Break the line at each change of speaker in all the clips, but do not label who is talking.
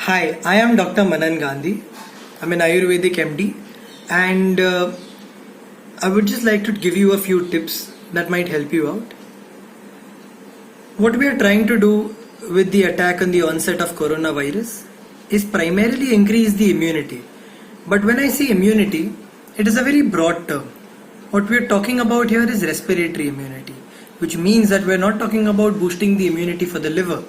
Hi, I am Dr. Manan Gandhi. I'm an Ayurvedic MD, and I would just like to give you a few tips that might help you out. What we are trying to do with the attack on the onset of coronavirus is primarily increase the immunity. But when I say immunity, it is a very broad term. What we are talking about here is respiratory immunity, which means that we're not talking about boosting the immunity for the liver,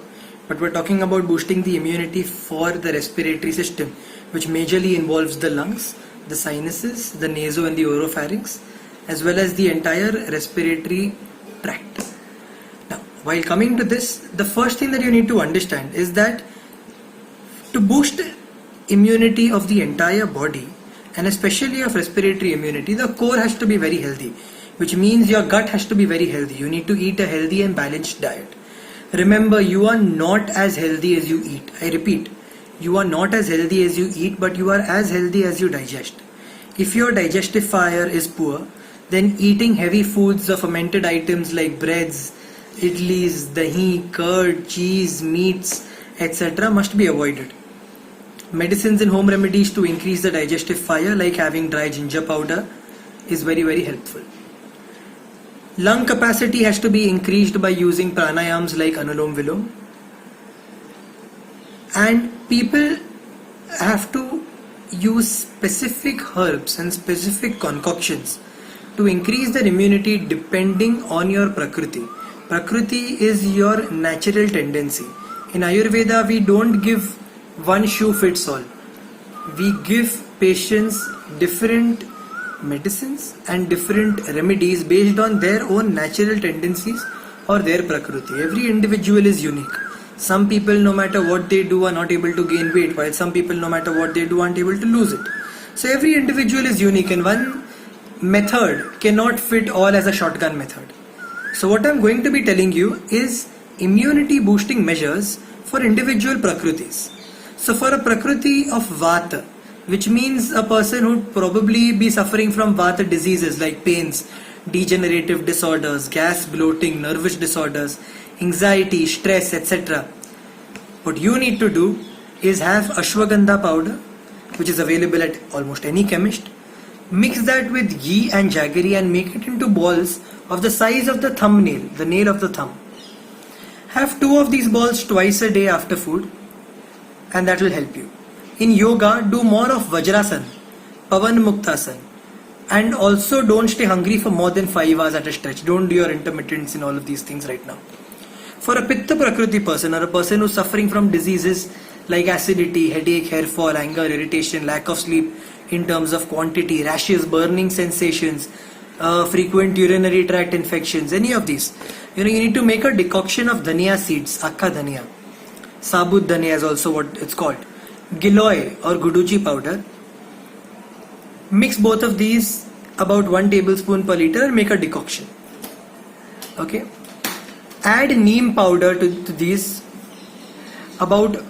but we're talking about boosting the immunity for the respiratory system, which majorly involves the lungs, the sinuses, the naso and the oropharynx, as well as the entire respiratory tract. Now, while coming to this, the first thing that you need to understand is that to boost immunity of the entire body, and especially of respiratory immunity, the core has to be very healthy, which means your gut has to be very healthy. You need to eat a healthy and balanced diet. Remember, you are not as healthy as you eat. I repeat, you are not as healthy as you eat, but you are as healthy as you digest. If your digestive fire is poor, then eating heavy foods or fermented items like breads, idlis, dahi, curd, cheese, meats, etc. must be avoided. Medicines and home remedies to increase the digestive fire, like having dry ginger powder, is very helpful. Lung capacity has to be increased by using pranayams like Anulom Vilom. And people have to use specific herbs and specific concoctions to increase their immunity depending on your Prakriti. Prakriti is your natural tendency. In Ayurveda, we don't give one shoe fits all. We give patients different medicines and different remedies based on their own natural tendencies or their Prakriti. Every individual is unique. Some people, no matter what they do, are not able to gain weight, while some people, no matter what they do, aren't able to lose it. So every individual is unique, and one method cannot fit all as a shotgun method. So what I'm going to be telling you is immunity boosting measures for individual Prakritis. So for a Prakriti of Vata, which means a person would probably be suffering from Vata diseases like pains, degenerative disorders, gas, bloating, nervous disorders, anxiety, stress, etc. What you need to do is have ashwagandha powder, which is available at almost any chemist. Mix that with ghee and jaggery and make it into balls of the size of the thumbnail, the nail of the thumb. Have 2 of these balls twice a day after food, and that will help you. In yoga, do more of Vajrasana, Pavan Muktasana, and also don't stay hungry for more than 5 hours at a stretch. Don't do your intermittents in all of these things right now. For a Pitta Prakriti person, or a person who's suffering from diseases like acidity, headache, hair fall, anger, irritation, lack of sleep in terms of quantity, rashes, burning sensations, frequent urinary tract infections, any of these, you need to make a decoction of dhania seeds, akka dhania. Sabut dhania is also what it's called. Giloy or guduchi powder. Mix both of these about 1 tablespoon per liter and make a decoction. Okay. Add neem powder to these, about,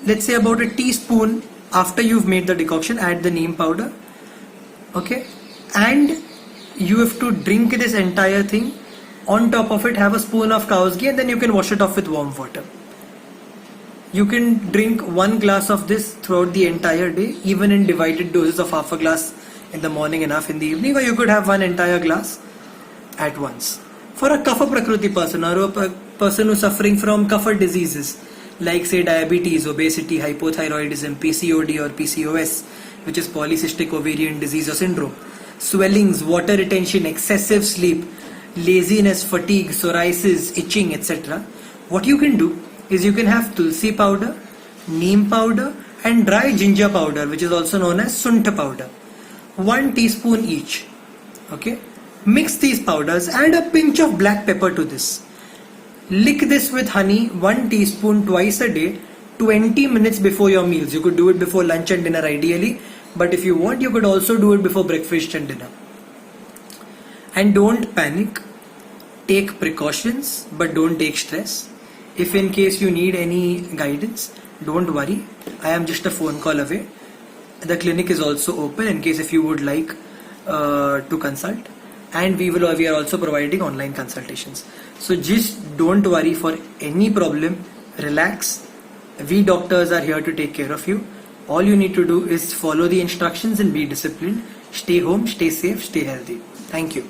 let's say about a teaspoon after you've made the decoction. Add the neem powder. Okay. And you have to drink this entire thing. On top of it, have a spoon of cow's ghee, and then you can wash it off with warm water. You can drink 1 glass of this throughout the entire day, even in divided doses of half a glass in the morning and half in the evening, or you could have 1 entire glass at once. For a Kapha Prakriti person, or a person who's suffering from Kapha diseases like say diabetes, obesity, hypothyroidism, PCOD or PCOS, which is polycystic ovarian disease or syndrome, swellings, water retention, excessive sleep, laziness, fatigue, psoriasis, itching, etc. What you can do is you can have tulsi powder, neem powder and dry ginger powder, which is also known as sunta powder. 1 teaspoon each. Okay. Mix these powders, add a pinch of black pepper to this. Lick this with honey, 1 teaspoon twice a day, 20 minutes before your meals. You could do it before lunch and dinner ideally, but if you want, you could also do it before breakfast and dinner. And don't panic. Take precautions, but don't take stress. If in case you need any guidance, don't worry. I am just a phone call away. The clinic is also open in case if you would like to consult. And we are also providing online consultations. So just don't worry for any problem. Relax. We doctors are here to take care of you. All you need to do is follow the instructions and be disciplined. Stay home, stay safe, stay healthy. Thank you.